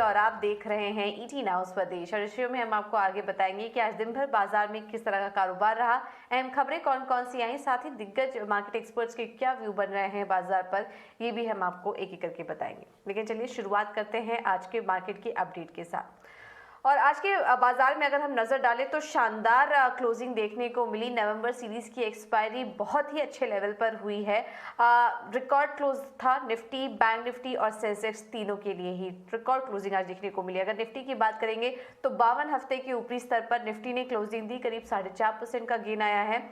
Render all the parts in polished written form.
और आप देख रहे हैं ईटी नाउ स्वदेश। और इस वीडियो में हम आपको आगे बताएंगे कि आज दिन भर बाजार में किस तरह का कारोबार रहा, अहम खबरें कौन कौन सी आई, साथ ही दिग्गज मार्केट एक्सपर्ट्स के क्या व्यू बन रहे हैं बाजार पर, ये भी हम आपको एक एक करके बताएंगे। लेकिन चलिए शुरुआत करते हैं आज के मार्केट की अपडेट के साथ। और आज के बाजार में अगर हम नजर डालें तो शानदार क्लोजिंग देखने को मिली। नवंबर सीरीज की एक्सपायरी बहुत ही अच्छे लेवल पर हुई है। रिकॉर्ड क्लोज था निफ्टी, बैंक निफ्टी और सेंसेक्स तीनों के लिए ही रिकॉर्ड क्लोजिंग आज देखने को मिली। अगर निफ्टी की बात करेंगे तो 52 हफ्ते के ऊपरी स्तर पर निफ्टी ने क्लोजिंग दी, करीब 4.5% का गेन आया है।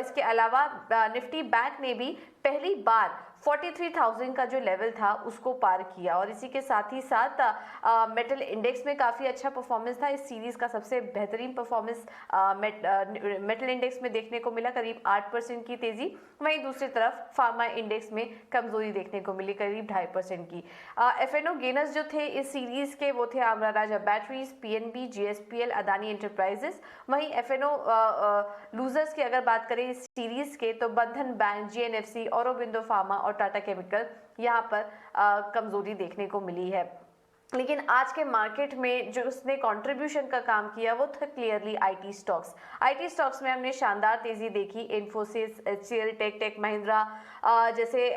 इसके अलावा निफ्टी बैंक ने भी पहली बार 43,000 का जो लेवल था उसको पार किया। और इसी के साथ ही साथ मेटल इंडेक्स में काफ़ी अच्छा परफॉर्मेंस था। इस सीरीज का सबसे बेहतरीन परफॉर्मेंस मेटल इंडेक्स में देखने को मिला, करीब 8% की तेजी। वहीं दूसरी तरफ फार्मा इंडेक्स में कमजोरी देखने को मिली, करीब 2.5% की। एफएनओ गेनर्स जो थे इस सीरीज के वो थे Amara Raja batteries, PNB, GSPL, Adani enterprises. वहीं एफएनओ लूजर्स की अगर बात करें इस सीरीज के तो बंधन बैंक, जीएनएफसी, औरोबिंदो फार्मा और टाटा केमिकल यहाँ पर कमजोरी देखने को मिली है। लेकिन आज के मार्केट में जो उसने कंट्रीब्यूशन का काम किया वो था clearly IT stocks. IT stocks में हमने शानदार तेजी देखी। इन्फोसिस, एचसीएल, टेक महिंद्रा जैसे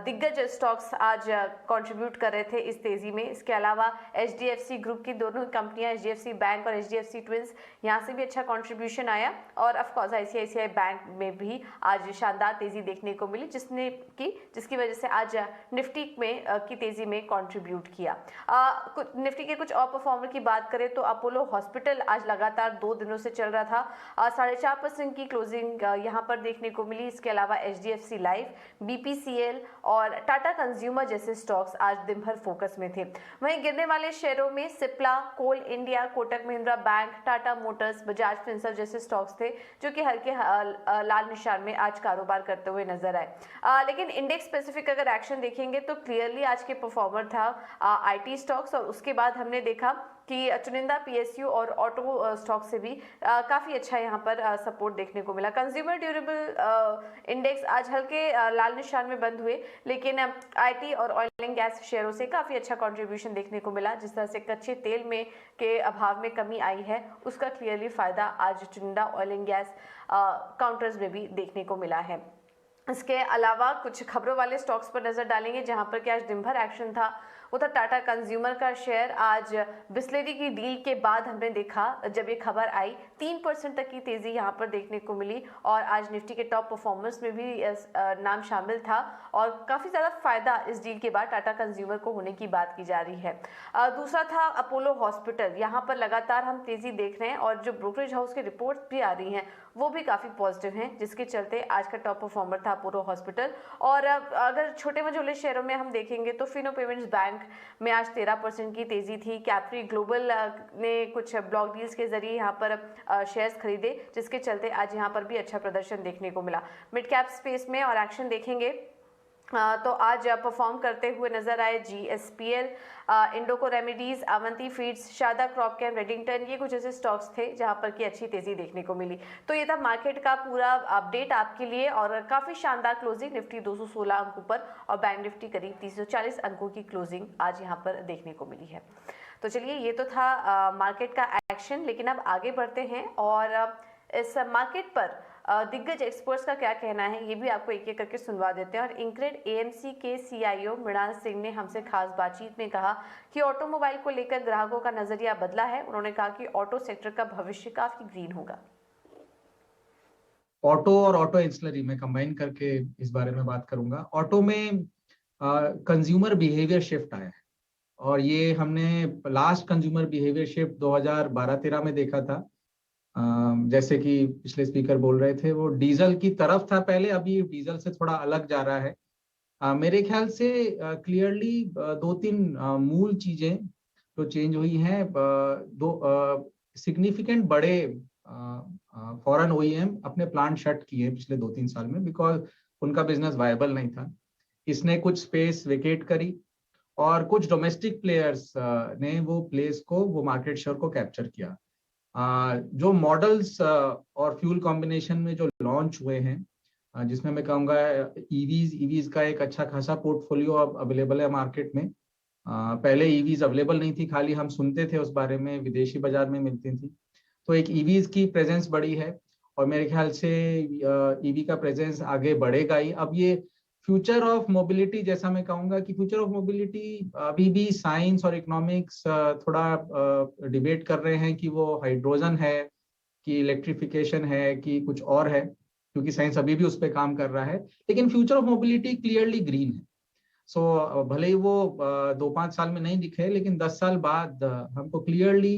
दिग्गज स्टॉक्स आज कंट्रीब्यूट कर रहे थे इस तेजी में। इसके अलावा एचडीएफसी ग्रुप की दोनों कंपनियां, एचडीएफसी बैंक और एचडीएफसी ट्विंस, यहाँ से भी अच्छा कंट्रीब्यूशन आया। और ऑफकोर्स आईसीआईसीआई बैंक में भी आज शानदार तेजी देखने को मिली, जिसकी वजह से आज निफ्टी में की तेजी में कंट्रीब्यूट किया। निफ्टी के कुछ और परफॉर्मर की बात करें तो अपोलो हॉस्पिटल आज लगातार 2 दिनों से चल रहा था। 4.5% की क्लोजिंग यहाँ पर देखने को मिली। इसके अलावा एचडीएफसी लाइफ, बीपीसीएल और टाटा कंज्यूमर जैसे स्टॉक्स आज दिन भर फोकस में थे। वहीं गिरने वाले शेयरों में Cipla, coal India, Kotak Mahindra bank, Tata motors, Bajaj Finserv जैसे स्टॉक्स थे जो कि हल्के लाल निशान में आज कारोबार करते हुए नजर आए। लेकिन इंडेक्स स्पेसिफिक अगर एक्शन देखेंगे तो क्लियरली आज के परफॉर्मर था आईटी स्टॉक्स। और उसके बाद हमने देखा कि चुनिंदा पीएसयू और ऑटो स्टॉक से भी काफी अच्छा यहाँ पर सपोर्ट देखने को मिला। कंज्यूमर ड्यूरेबल इंडेक्स आज हल्के लाल निशान में बंद हुए, लेकिन आईटी और ऑयल एंड गैस शेयरों से काफी अच्छा कंट्रीब्यूशन देखने को मिला। जिस तरह से कच्चे तेल में के अभाव में कमी आई है उसका क्लियरली फायदा आज चुनिंदा ऑयल एंड गैस काउंटर्स में भी देखने को मिला है। इसके अलावा कुछ खबरों वाले स्टॉक्स पर नजर डालेंगे जहां पर कि आज दिन भर एक्शन था। वो था टाटा कंज्यूमर का शेयर। आज बिस्लेरी की डील के बाद हमने देखा, जब ये खबर आई, 3% तक की तेजी यहाँ पर देखने को मिली। और आज निफ्टी के टॉप परफॉर्मर्स में भी नाम शामिल था और काफी ज्यादा फायदा इस डील के बाद टाटा कंज्यूमर को होने की बात की जा रही है। दूसरा था अपोलो हॉस्पिटल। यहाँ पर लगातार हम तेजी देख रहे हैं और जो ब्रोकरेज हाउस की रिपोर्ट भी आ रही हैं वो भी काफी पॉजिटिव हैं, जिसके चलते आज का टॉप परफॉर्मर था अपोलो हॉस्पिटल। और अगर छोटे मझोले शेयरों में हम देखेंगे तो फिनो पेमेंट्स बैंक में आज 13% की तेजी थी। कैप्री ग्लोबल ने कुछ ब्लॉक डील्स के जरिए यहाँ पर शेयर्स खरीदे, जिसके चलते आज यहाँ पर भी अच्छा प्रदर्शन देखने को मिला। मिड कैप स्पेस में और एक्शन देखेंगे तो आज परफॉर्म करते हुए नजर आए GSPL, Indoco remedies, Avanti feeds, Sharda crop care, Redington, ये कुछ ऐसे स्टॉक्स थे जहां पर की अच्छी तेजी देखने को मिली। तो ये था मार्केट का पूरा अपडेट आपके लिए। और काफी शानदार क्लोजिंग, निफ्टी 216 अंकों पर और बैंक निफ्टी करीब 340 अंकों की क्लोजिंग आज यहाँ पर देखने को मिली है। तो चलिए ये तो था मार्केट का एक्शन। लेकिन अब आगे बढ़ते हैं और इस मार्केट पर दिग्गज एक्सपर्ट्स का क्या कहना है ये भी आपको एक एक करके सुनवा देते हैं। और इंक्रेड एएमसी के सीईओ मृणाल सिंह ने हमसे खास बातचीत में कहा कि ऑटोमोबाइल को लेकर ग्राहकों का नजरिया बदला है। उन्होंने कहा कि ऑटो सेक्टर का भविष्य काफी ग्रीन होगा। ऑटो और ऑटो एंसिलरी में कंबाइन करके इस बारे में बात करूंगा। ऑटो में कंज्यूमर बिहेवियर शिफ्ट आया है और ये हमने लास्ट कंज्यूमर बिहेवियर शिफ्ट 2012-13 में देखा था। जैसे कि पिछले स्पीकर बोल रहे थे, वो डीजल की तरफ था पहले, अभी डीजल से थोड़ा अलग जा रहा है। मेरे ख्याल से क्लियरली 2-3 मूल चीजें जो चेंज हुई हैं। दो सिग्निफिकेंट बड़े फॉरेन ओईएम अपने प्लांट शट किए पिछले 2-3 साल में, बिकॉज उनका बिजनेस वायबल नहीं था। इसने कुछ स्पेस वेकेट करी और कुछ डोमेस्टिक प्लेयर्स ने वो मार्केट शेयर को कैप्चर किया। जो मॉडल्स और फ्यूल कॉम्बिनेशन में जो लॉन्च हुए हैं, जिसमें मैं कहूँगा ईवीज का एक अच्छा खासा पोर्टफोलियो अब अवेलेबल है मार्केट में। पहले ईवीज अवेलेबल नहीं थी, खाली हम सुनते थे उस बारे में, विदेशी बाजार में मिलती थी। तो एक ईवीज की प्रेजेंस बढ़ी है और मेरे ख्याल से ईवी का प्रेजेंस आगे बढ़ेगा ही। अब ये फ्यूचर ऑफ मोबिलिटी, जैसा मैं कहूँगा कि फ्यूचर ऑफ मोबिलिटी अभी भी साइंस और इकोनॉमिक्स थोड़ा डिबेट कर रहे हैं कि वो हाइड्रोजन है कि इलेक्ट्रिफिकेशन है कि कुछ और है, क्योंकि साइंस अभी भी उस पर काम कर रहा है। लेकिन future of mobility clearly green है। सो भले ही वो 2-5 साल में नहीं दिखे, लेकिन 10 साल बाद हमको क्लियरली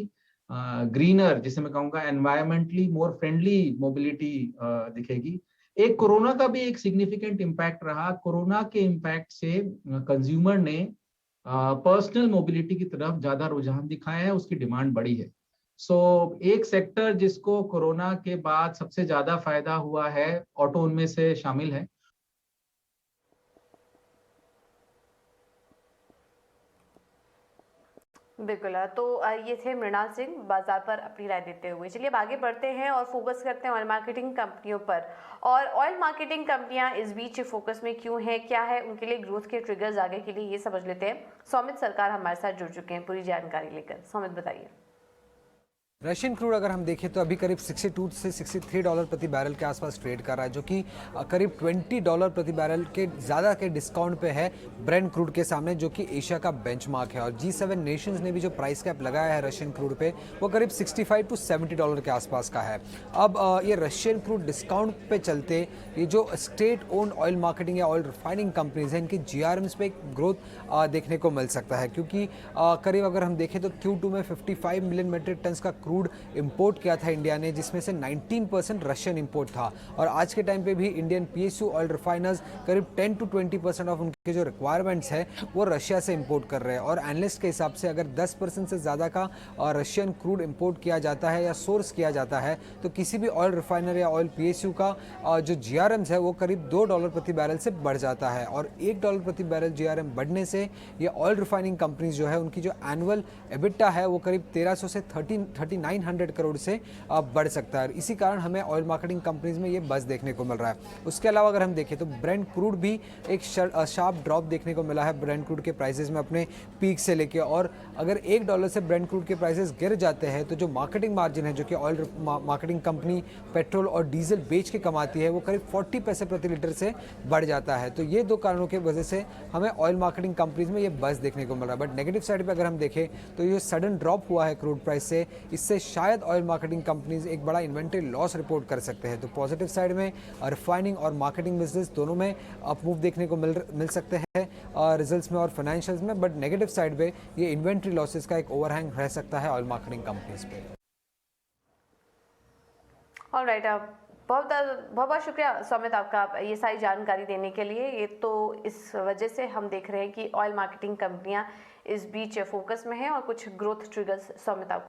ग्रीनर, जिसे मैं कहूँगा एनवायरमेंटली मोर फ्रेंडली मोबिलिटी दिखेगी। एक कोरोना का भी एक सिग्निफिकेंट इम्पैक्ट रहा। कोरोना के इम्पैक्ट से कंज्यूमर ने पर्सनल मोबिलिटी की तरफ ज्यादा रुझान दिखाया है, उसकी डिमांड बढ़ी है। सो एक सेक्टर जिसको कोरोना के बाद सबसे ज्यादा फायदा हुआ है, ऑटो उनमें से शामिल है। बिल्कुल। तो ये थे मृणाल सिंह बाजार पर अपनी राय देते हुए। चलिए अब आगे बढ़ते हैं और फोकस करते हैं ऑयल मार्केटिंग कंपनियों पर। और ऑयल मार्केटिंग कंपनियां इस बीच फोकस में क्यों हैं, क्या है उनके लिए ग्रोथ के ट्रिगर्स आगे के लिए, ये समझ लेते हैं। सौमित सरकार हमारे साथ जुड़ चुके हैं पूरी जानकारी लेकर। सौमित बताइए। रशियन क्रूड अगर हम देखें तो अभी करीब 62 से 63 डॉलर प्रति बैरल के आसपास ट्रेड कर रहा है, जो कि करीब 20 डॉलर प्रति बैरल के ज़्यादा के डिस्काउंट पे है ब्रेंट क्रूड के सामने, जो कि एशिया का बेंचमार्क है। और G7 नेशंस ने भी जो प्राइस कैप लगाया है रशियन क्रूड पे, वो करीब 65 टू 70 डॉलर के आसपास का है। अब ये रशियन क्रूड डिस्काउंट पे चलते ये जो स्टेट ओन्ड ऑयल मार्केटिंग या ऑयल रिफाइनिंग कंपनीज हैं, इनकी GRMs पे एक ग्रोथ देखने को मिल सकता है, क्योंकि करीब अगर हम देखें तो Q2 में 55 मिलियन मेट्रिक टन का क्रूड इंपोर्ट किया था इंडिया ने, जिसमें से 19% रशियन इंपोर्ट था। और आज के टाइम पे भी इंडियन PSU ऑयल रिफाइनर्स करीब 10 टू 20% ऑफ उनके जो रिक्वायरमेंट्स है वो रशिया से इंपोर्ट कर रहे हैं। और एनालिस्ट के हिसाब से अगर 10% से ज़्यादा का रशियन क्रूड इंपोर्ट किया जाता है या सोर्स किया जाता है, तो किसी भी ऑयल रिफाइनर या ऑयल PSU का जो GRMs है वो करीब $2 प्रति बैरल से बढ़ जाता है। और $1 प्रति बैरल GRM बढ़ने से ये ऑयल रिफाइनिंग कंपनीज जो है उनकी जो एनुअल EBITDA है वो करीब 1300 से 3900 करोड़ से बढ़ सकता है। इसी कारण हमें ऑयल मार्केटिंग कंपनीज में ये बस देखने को मिल रहा है। उसके अलावा अगर हम देखें तो ब्रेंट क्रूड भी एक शार्प ड्रॉप देखने को मिला है ब्रेंट क्रूड के प्राइसेस में अपने पीक से लेके। और अगर $1 से ब्रेंट क्रूड के प्राइसेस गिर जाते हैं तो जो मार्केटिंग मार्जिन है जो कि ऑयल मार्केटिंग कंपनी पेट्रोल और डीजल बेच के कमाती है वो करीब 40 पैसे प्रति लीटर से बढ़ जाता है। तो ये दो कारणों की वजह से हमें ऑयल मार्केटिंग कंपनीज में ये बस देखने को मिल रहा है। बट नेगेटिव साइड पे अगर हम देखें तो ये सडन ड्रॉप हुआ है क्रूड प्राइस से, इससे शायद ऑयल मार्केटिंग कंपनीज एक बड़ा इन्वेंट्री लॉस रिपोर्ट कर सकते हैं। तो पॉजिटिव साइड में रिफाइनिंग और मार्केटिंग बिजनेस दोनों में अप मूव देखने को मिल सकते हैं रिजल्ट्स में और फाइनेंशियल्स में। बट नेगेटिव साइड पे ये इन्वेंट्री लॉसेस का एक ओवरहैंग रह सकता है ऑयल मार्केटिंग कंपनीज पे। ऑलराइट, बहुत बहुत शुक्रिया सौमित आपका ये सारी जानकारी देने के लिए। ये तो इस वजह से हम देख रहे हैं कि ऑयल मार्केटिंग कंपनियां इस बीच फोकस में हैं और कुछ ग्रोथ ट्रिगर्स सौमित आपको